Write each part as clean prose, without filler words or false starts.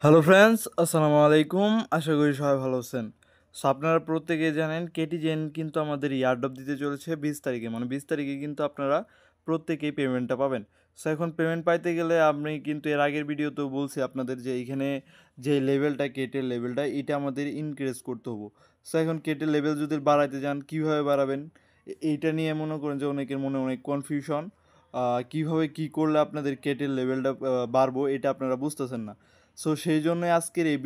Hello friends, আসসালামু আলাইকুম। আশা করি সবাই ভালো আছেন। সো আপনারা প্রত্যেকেই জানেন কেটিজেন কিন্তু আমাদের ইয়ারড্রপ দিতে চলেছে 20 তারিখে, মানে 20 তারিখে কিন্তু আপনারা প্রত্যেকেই পেমেন্টটা পাবেন। সো এখন পেমেন্ট পাইতে গেলে আমি কিন্তু এর আগের ভিডিওতেও বলছি আপনাদের যে এইখানে যে লেভেলটা কেটের লেভেলটা এটা আমাদের ইনক্রিজ করতে হবো। সো এখন কেটের লেভেল যদি বাড়াইতে যান কীভাবে বাড়াবেন এইটা নিয়ে মনে করেন যে অনেকের মনে অনেক কনফিউশন। কীভাবে কী করলে আপনাদের কেটের লেভেলটা বাড়বো এটা আপনারা বুঝতেছেন না। সো সেই জন্যই আজকের এই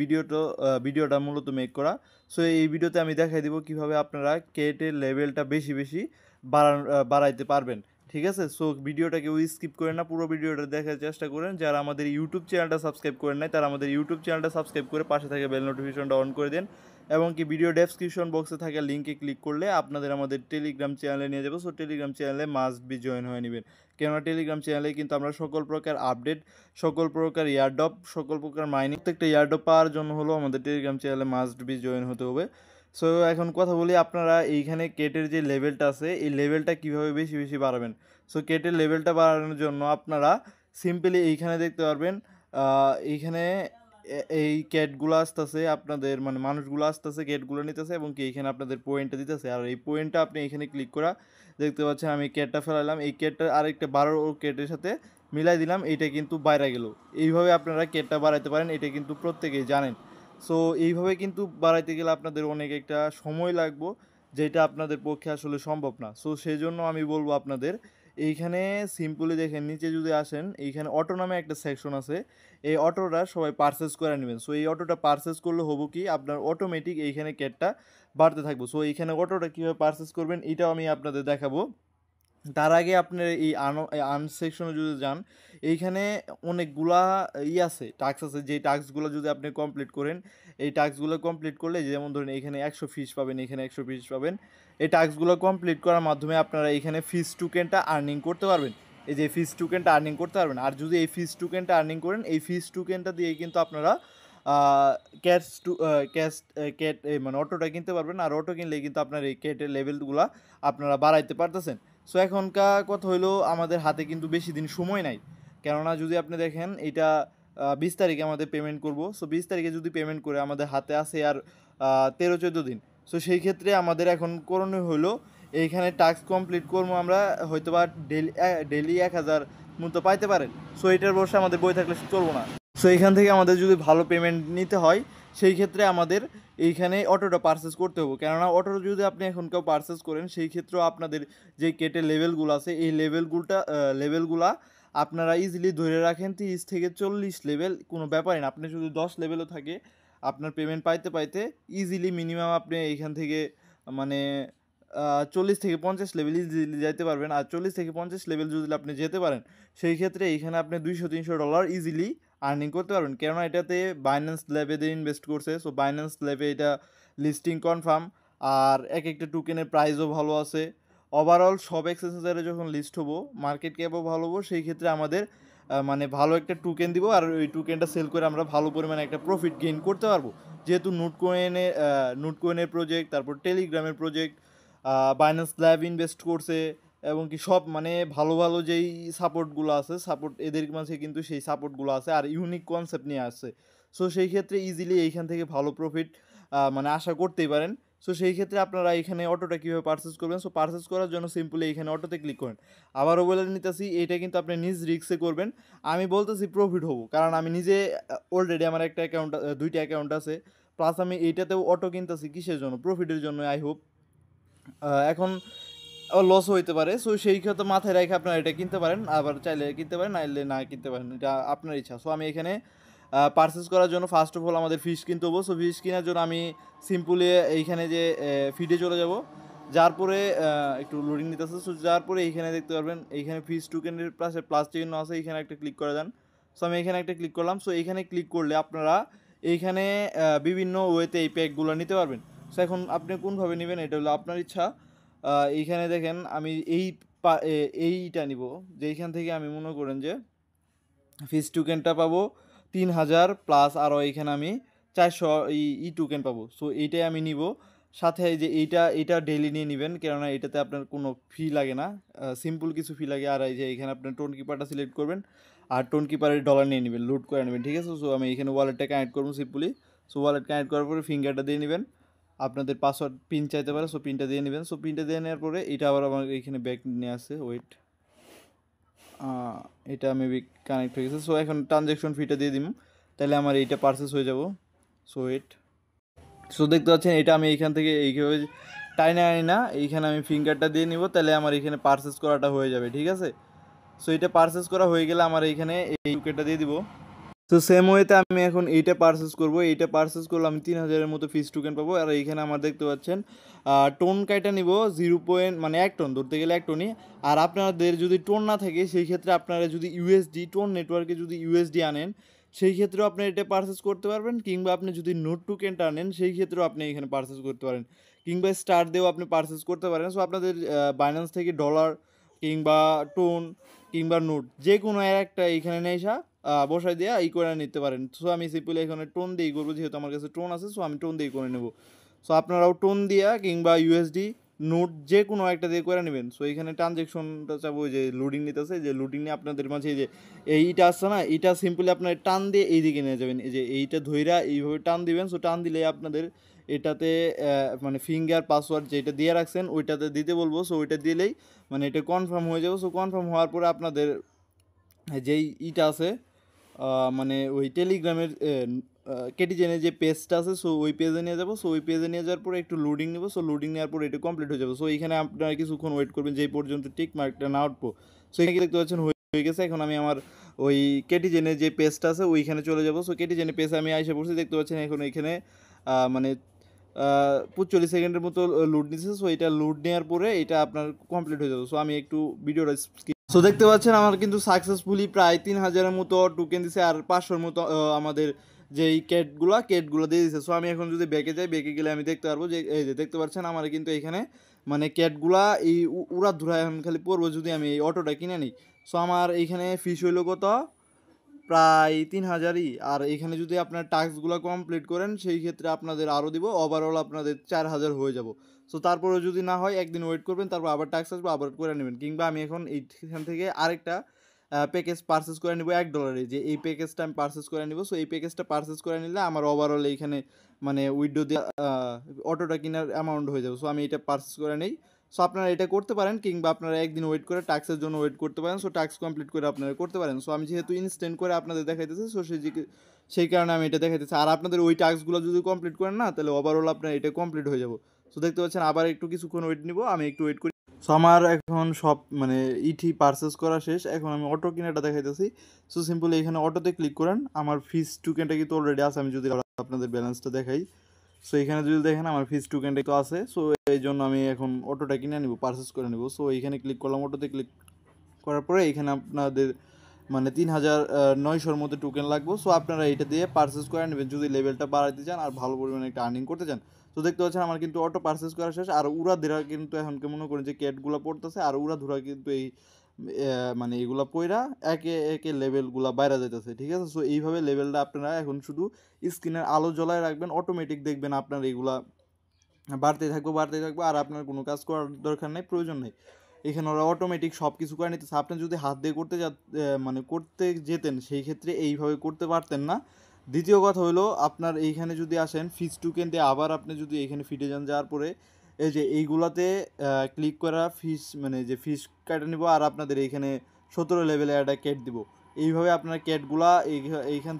ভিডিওটা মূলত মেক করা। সো এই ভিডিওতে আমি দেখাই দিব কিভাবে আপনারা কেটের লেভেলটা বেশি বেশি বাড়াইতে পারবেন। ঠিক আছে? সো ভিডিওটা কেউ স্কিপ করেন না, পুরো ভিডিওটা দেখার চেষ্টা করেন। যারা আমাদের ইউটিউব চ্যানেলটা সাবস্ক্রাইব করেন নাই তারা আমাদের ইউটিউব চ্যানেলটা সাবস্ক্রাইব করে পাশে থাকা বেল নোটিফিকেশনটা অন করে দেন, এবং কি ভিডিও ডেসক্রিপশন বক্সে থাকা লিঙ্কে ক্লিক করলে আপনাদের আমাদের টেলিগ্রাম চ্যানেলে নিয়ে যাবো। সো টেলিগ্রাম চ্যানেলে মাস্ট বি জয়েন হয়ে নেবেন, কেননা টেলিগ্রাম চ্যানেলে কিন্তু আমরা সকল প্রকার আপডেট, সকল প্রকার ইয়ারড্রপ, সকল প্রকার মাইনিং, প্রত্যেকটা ইয়ারড্রপ পাওয়ার জন্য হলো আমাদের টেলিগ্রাম চ্যানেলে মাস্ট বি জয়েন হতে হবে। সো এখন কথা বলি, আপনারা এইখানে কেটের যে লেভেলটা আছে এই লেভেলটা কীভাবে বেশি বেশি বাড়াবেন। সো কেটের লেভেলটা বাড়ানোর জন্য আপনারা সিম্পলি এইখানে দেখতে পারবেন, এইখানে এই ক্যাটগুলো আসতেছে আপনাদের, মানে মানুষগুলো আসতেছে ক্যাটগুলো নিতেছে, এবং কি এইখানে আপনাদের পয়েন্টটা দিতেছে। আর এই পয়েন্টটা আপনি এখানে ক্লিক করা দেখতে পাচ্ছেন আমি ক্যাটটা ফেলাইলাম, এই ক্যাটটা আরেকটা 12 ক্যাটের সাথে মিলাই দিলাম, এইটা কিন্তু বাইরে গেল। এইভাবে আপনারা ক্যাটটা বাড়াইতে পারেন, এটা কিন্তু প্রত্যেকেই জানেন। সো এইভাবে কিন্তু বাড়াইতে গেলে আপনাদের অনেক একটা সময় লাগবে, যেটা আপনাদের পক্ষে আসলে সম্ভব না। সো সেই জন্য আমি বলবো আপনাদের এইখানে সিম্পলি দেখেন নিচে যদি আসেন, এইখানে অটো নামে একটা সেকশন আছে, এই অটোটা সবাই পারচেস করে নেবেন। সো এই অটোটা পারচেস করলে হবো কি আপনার অটোমেটিক এইখানে ক্যাটটা বাড়তে থাকবে। সো এইখানে অটোটা কীভাবে পারচেস করবেন এটাও আমি আপনাদের দেখাবো। তার আগে আপনার এই আর্ন সেকশনে যদি যান, এইখানে অনেকগুলা আছে, টাস্ক আছে, যেই টাস্কগুলো যদি আপনি কমপ্লিট করেন, এই টাস্কগুলো কমপ্লিট করলে যেমন ধরুন এখানে 100 ফিস পাবেন, এখানে 100 ফিস পাবেন। এই টাস্কগুলো কমপ্লিট করার মাধ্যমে আপনারা এখানে ফিস টোকেনটা আর্নিং করতে পারবেন। এই যে ফিস টোকেনটা আর্নিং করতে পারবেন, আর যদি এই ফিস টোকেনটা আর্নিং করেন, এই ফিস টোকেনটা দিয়ে কিন্তু আপনারা ক্যাশ টু ক্যাশ ক্যাট মানে অটোটা কিনতে পারবেন। আর অটো কিনলে কিন্তু আপনার এই ক্যাটের লেভেলগুলো আপনারা বাড়াইতে পারতেছেন। সো এখনকার কথা হইলো আমাদের হাতে কিন্তু বেশি দিন সময় নাই, কেননা যদি আপনি দেখেন এটা 20 তারিখে আমাদের পেমেন্ট করব। সো 20 তারিখে যদি পেমেন্ট করে আমাদের হাতে আসে আর 13-14 দিন। সো সেই ক্ষেত্রে আমাদের এখন করণীয় হলো এইখানে টাস্ক কমপ্লিট করবো আমরা, হয়তো বা ডেলি 1000 মতো পাইতে পারেন। সো এটার বসে আমাদের বই থাকলে চলবো না। সো এইখান থেকে আমাদের যদি ভালো পেমেন্ট নিতে হয় সেই ক্ষেত্রে আমাদের এইখানে অটোটা পারচেস করতে হবে, কেননা অটোটা যদি আপনি এখন কেউ পারচেস করেন সেই ক্ষেত্রেও আপনাদের যে কেটের লেভেলগুলো আছে এই লেভেলগুলা আপনারা ইজিলি ধরে রাখেন 30 থেকে 40 লেভেল, কোনো ব্যাপারই না। আপনি যদি 10 লেভেলও থাকে আপনার পেমেন্ট পাইতে পাইতে ইজিলি মিনিমাম আপনি এইখান থেকে মানে 40 থেকে 50 লেভেল ইজিলি যাইতে পারবেন। আর 40 থেকে 50 লেভেল যদি আপনি যেতে পারেন সেই ক্ষেত্রে এইখানে আপনি $200-300 ইজিলি আর্নিং করতে পারবেন, কেননা এটাতে বাইন্যান্স ল্যাবে ইনভেস্ট করছে। সো বাইন্যান্স ল্যাবে এটা লিস্টিং কনফার্ম, আর এক একটা টোকেনের প্রাইসও ভালো আছে। ওভারঅল সব এক্সচেঞ্জে যখন লিস্ট হবো, মার্কেট ক্যাপও ভালো হবো, সেই ক্ষেত্রে আমাদের মানে ভালো একটা টোকেন দিব, আর ওই টোকেনটা সেল করে আমরা ভালো পরিমাণে একটা প্রফিট গেইন করতে পারবো। যেহেতু নুটকয়েনের প্রজেক্ট, তারপর টেলিগ্রামের প্রজেক্ট, বাইন্যান্স ল্যাব ইনভেস্ট করছে, এবং কি সব মানে ভালো ভালো যেই সাপোর্টগুলো আছে, সাপোর্ট এদের মাঝে কিন্তু সেই সাপোর্টগুলো আছে, আর ইউনিক কনসেপ্ট নিয়ে আসছে। সো সেই ক্ষেত্রে ইজিলি এইখান থেকে ভালো প্রফিট মানে আশা করতেই পারেন। সো সেই ক্ষেত্রে আপনারা এখানে অটোটা কীভাবে পারচেস করবেন, সো পারচেস করার জন্য সিম্পলি এখানে অটোতে ক্লিক করেন। আবারও বলে নিতেছি এটা কিন্তু আপনি নিজ রিস্কে করবেন। আমি বলতেছি প্রফিট হবো, কারণ আমি নিজে অলরেডি আমার একটা অ্যাকাউন্ট, 2টা অ্যাকাউন্ট আছে, প্লাস আমি এইটাতেও অটো কিনতেছি। কিসের জন্য? প্রফিটের জন্য। আই হোপ এখন লস হইতে পারে। সো সেই কথা মাথায় রেখে আপনারা এটা কিনতে পারেন, আবার চাইলে কিনতে পারেন, নাইলে না কিনতে পারেন, এটা আপনার ইচ্ছা। সো আমি এখানে পারচেস করার জন্য ফার্স্ট অফ অল আমাদের ফিশ কিনতে হবো। সো ফিশ কেনার জন্য আমি সিম্পলি এইখানে যে ফিডে চলে যাব, যার পরে একটু লোডিং নিতেছে। সো যার পরে এইখানে দেখতে পারবেন এইখানে ফিশ টোকেনের পাশে প্লাস চিহ্ন আছে, এইখানে একটা ক্লিক করে দেন। সো আমি এখানে একটা ক্লিক করলাম। সো এইখানে ক্লিক করলে আপনারা এইখানে বিভিন্ন ওয়েতে এই প্যাকগুলো নিতে পারবেন। সো এখন আপনি কোনভাবে নেবেন এটা হলো আপনার ইচ্ছা। এইখানে দেখেন আমি এইটা নিব, যে এইখান থেকে আমি মনে করেন যে ফিস টোকেনটা পাবো 3000, প্লাস আরও এইখানে আমি 400 টোকেন পাবো। সো এইটাই আমি নিব। সাথে এই যে এইটা ডেইলি নিয়ে নেবেন, কেননা এটাতে আপনার কোনো ফি লাগে না, সিম্পল কিছু ফি লাগে। আর এই যে এইখানে আপনার টোন কিপারটা সিলেক্ট করবেন, আর টোন কিপারের ডলার নিয়ে নেবেন, লুট করে নেবেন, ঠিক আছে। সো আমি এখানে ওয়ালেটটা কানেক্ট করবো সিম্পলি। সো ওয়ালেট কানেক্ট করার পরে ফিঙ্গারটা দিয়ে নেবেন, আপনাদের পাসওয়ার্ড পিন চাইতে পারে, সো পিনটা দিয়ে নেবেন। সো পিনটা দিয়ে নেওয়ার পরে এটা আবার আমার এখানে ব্যাক নিয়ে আসে, ওয়েট, এটা মেবি কানেক্ট হয়ে গেছে। সো এখন ট্রানজ্যাকশন ফিটা দিয়ে দিব, তাহলে আমার এইটা পারচেস হয়ে যাব। সো ওয়েট, সো দেখতে পাচ্ছেন এটা আমি এইখান থেকে এইভাবে টাইনে আনি না, এইখানে আমি ফিঙ্গারটা দিয়ে নিব, তাহলে আমার এখানে পারচেস করাটা হয়ে যাবে, ঠিক আছে। সো এটা পারচেস করা হয়ে গেলে আমার এইখানে এই টোকেনটা দিয়ে দিব। তো সেম ওয়েতে আমি এখন এইটা পারচেস করব, এইটা পারচেস করলে আমি 3000-এর মতো ফিস টোকেন পাবো। আর এইখানে আমার দেখতে পাচ্ছেন টোন কাইটা নিব 0 মানে 1 টন, ধরতে গেলে 1 টনই। আর আপনাদের যদি টোন না থাকে সেই ক্ষেত্রে আপনারা যদি ইউএসডি টোন নেটওয়ার্কে যদি ইউএসডি আনেন সেই ক্ষেত্রেও আপনি এটা পারচেস করতে পারবেন, কিংবা আপনি যদি নোট টোকেনটা আনেন সেই ক্ষেত্রেও আপনি এখানে পারচেস করতে পারেন, কিংবা স্টার দিয়েও আপনি পারচেস করতে পারেন। সো আপনাদের বাইন্যান্স থেকে ডলার কিংবা টোন কিংবা নোট যে কোনো একটা এইখানে নিয়ে এসা বসাই দিয়ে ই করে নিতে পারেন। সো আমি সিম্পলি এখানে টোন দিয়েই করবো, যেহেতু আমার কাছে টোন আছে, সো আমি টোন দিয়েই করে নেব। সো আপনারাও টোন দিয়া কিংবা ইউএসডি নোট যে কোনো একটা দিয়ে করে নেবেন। সো এখানে ট্রানজ্যাকশনটা চাবো, যে লোডিং নিতেছে, যে লোডিং নিয়ে আপনাদের মাঝে এই যে এইটা আসছে না, এইটা সিম্পলি আপনার টান দিয়ে এই দিকে নিয়ে যাবেন, এই যে এইটা ধইরা এইভাবে টান দিবেন। সো টান দিলে আপনাদের এটাতে মানে ফিঙ্গার পাসওয়ার্ড যেটা দিয়ে রাখছেন ওইটাতে দিতে বলবো। সো ওইটা দিলেই মানে এটা কনফার্ম হয়ে যাবে। সো কনফার্ম হওয়ার পরে আপনাদের যেই ইটা আছে মানে ওই টেলিগ্রামের কেটিজেনের যে পেজটা আছে, সো ওই পেজে নিয়ে যাবো। সো ওই পেজে নিয়ে যাওয়ার পরে একটু লোডিং নেবো। সো লোডিং নেওয়ার পরে এটা কমপ্লিট হয়ে যাবে। সো এইখানে আপনারা কিছুক্ষণ ওয়েট করবেন যেই পর্যন্ত টিক মার্কটা না উঠবো। সো এখানে দেখতে পাচ্ছেন হয়ে গেছে। এখন আমি আমার ওই কেটিজেনের যে পেজটা আছে ওইখানে চলে যাবো। সো কেটিজেনের পেজে আমি আইসা পড়ছি, দেখতে পাচ্ছেন এখন এখানে মানে 45 সেকেন্ডের মতো লোড নিচ্ছে। সো এটা লোড নেওয়ার পরে এটা আপনার কমপ্লিট হয়ে যাবে। সো আমি একটু ভিডিওটা সো দেখতে পাচ্ছেন আমার কিন্তু সাকসেসফুলি প্রায় 3000-এর মতো টোকেন দিছে, আর 500-র মতো আমাদের যেই কেটগুলো দিয়ে দিছে। সো আমি এখন যদি ব্যাকে যাই, ব্যাকে গেলে আমি দেখতে পারবো যে এই যে দেখতে পাচ্ছেন আমার কিন্তু এখানে মানে ক্যাটগুলা এই উড়া ধুরা এখন খালি পড়বো যদি আমি এই অটোটা কিনে নিই। সো আমার এইখানে ফিস হইলো কত, প্রায় 3000ই। আর এখানে যদি আপনার টাস্কগুলো কমপ্লিট করেন সেই ক্ষেত্রে আপনাদের আরও দিব, ওভারঅল আপনাদের 4000 হয়ে যাব। সো তারপরেও যদি না হয় একদিন ওয়েট করবেন, তারপর আবার টাস্ক আসবে, আবার করে নেবেন। কিংবা আমি এখন এইখান থেকে আরেকটা প্যাকেজ পারচেস করে নিব $1, যে এই প্যাকেজটা আমি পারচেস করে নিব। সো এই প্যাকেজটা পারচেস করে নিলে আমার ওভারঅল এইখানে মানে উইডো দিয়ে অটোটা কেনার অ্যামাউন্ট হয়ে যাবে। সো আমি এটা পারচেস করে নিই। সো আপনারা এটা করতে পারেন, কিংবা আপনারা একদিন ওয়েট করে টাস্কের জন্য ওয়েট করতে পারেন। সো টাস্ক কমপ্লিট করে আপনারা করতে পারেন। সো আমি যেহেতু ইনস্ট্যান্ট করে আপনাদের দেখাইতেছি, সো সেই কারণে আমি এটা দেখাইতেছি। আর আপনাদের ওই টাস্কগুলো যদি কমপ্লিট করেন না, তাহলে ওভারঅল আপনার এটা কমপ্লিট হয়ে যাবো। সো দেখতে পাচ্ছেন আবার একটু কিছুক্ষণ ওয়েট নিব, আমি একটু ওয়েট করি। সো আমার এখন সব মানে ইটি পারচেস করা শেষ, এখন আমি অটো কিনাটা দেখাইতেছি। সো সিম্পলি এখানে অটোতে ক্লিক করেন, আমার ফিস টোকেনটা কিন্তু অলরেডি আছে, আমি যদি আপনাদের ব্যালেন্সটা দেখাই। সো এখানে যদি দেখেন আমার ফিস টোকেনটা তো আছে। সো এই জন্য আমি এখন অটোটা কিনে নিব, পারচেস করে নেব। সো এইখানে ক্লিক করলাম, অটোতে ক্লিক করার পরে এখানে আপনাদের মানে 3900-র মধ্যে টোকেন লাগবে। সো আপনারা এটা দিয়ে পারচেস করে নেবেন যদি লেভেলটা বাড়াতে চান আর ভালো পরিমাণে একটা আর্নিং করতে চান। তো দেখতে পাচ্ছেন আমার কিন্তু অটো পারচেস করা শেষ। আর উড়া ধরা কিন্তু এখন মনে করেন যে ক্যাটগুলো পড়তেছে, আর উড়া ধরা কিন্তু এই মানে এগুলা পইরা একে একে লেভেলগুলা বাইরে যাইতেছে, ঠিক আছে। সো এইভাবে লেভেলটা আপনারা এখন শুধু স্ক্রিনের আলো জ্বলায় রাখবেন, অটোমেটিক দেখবেন আপনার এগুলা বাড়তেই থাকবো, আর আপনার কোনো কাজ করার দরকার নেই, প্রয়োজন নেই। এখানে ওরা অটোমেটিক সব কিছু করে নিতেছে। আপনি যদি হাত দিয়ে মানে করতে যেতেন সেই ক্ষেত্রে এইভাবে করতে পারতেন না। দ্বিতীয় কথা হলো আপনার এইখানে যদি আসেন ফিস টোকেন দিয়ে আবার আপনি যদি এইখানে ফিটে যান, যাওয়ার পরে এই যে এইগুলাতে ক্লিক করা ফিস মানে যে ফিস কাটা নিব, আর আপনাদের এইখানে 17 লেভেলে একটা ক্যাট দিব। এইভাবে আপনার ক্যাটগুলা এইখান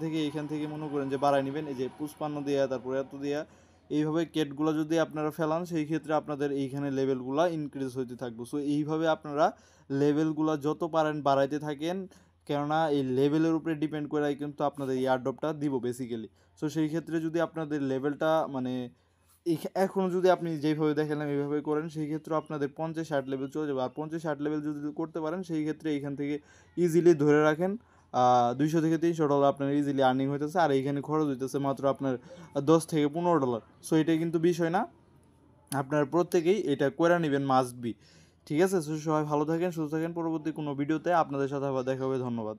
থেকে মনে করেন যে বাড়ায় নেবেন, এই যে 55 দেওয়া, তারপরে এত দেওয়া, এইভাবে কেটগুলো যদি আপনারা ফেলান সেই ক্ষেত্রে আপনাদের এইখানে লেভেলগুলো ইনক্রিজ হতে থাকবে। সো এইভাবে আপনারা লেভেলগুলো যত পারেন বাড়াইতে থাকেন, কেননা এই লেভেলের উপরে ডিপেন্ড করে কিন্তু আপনাদের এয়ারড্রপটা দিব বেসিক্যালি। সো সেই ক্ষেত্রে যদি আপনাদের লেভেলটা মানে এখন যদি আপনি যেইভাবে দেখালাম এইভাবে করেন সেই ক্ষেত্রে আপনাদের 50-60 লেভেল চলে যাবে। আর 50-60 লেভেল যদি করতে পারেন সেই ক্ষেত্রে এইখান থেকে ইজিলি ধরে রাখেন $200 থেকে $300 আপনার ইজিলি আর্নিং হইতেছে। আর এইখানে খরচ হইতেছে মাত্র আপনার $10 থেকে $15। সো এটা কিন্তু বিষয় না, আপনার প্রত্যেকেই এটা করে নেবেন, মাস্ট বি। ঠিক আছে। সো সবাই ভালো থাকেন, সুস্থ থাকেন। পরবর্তী কোনো ভিডিওতে আপনাদের সাথে আবার দেখা হবে। ধন্যবাদ।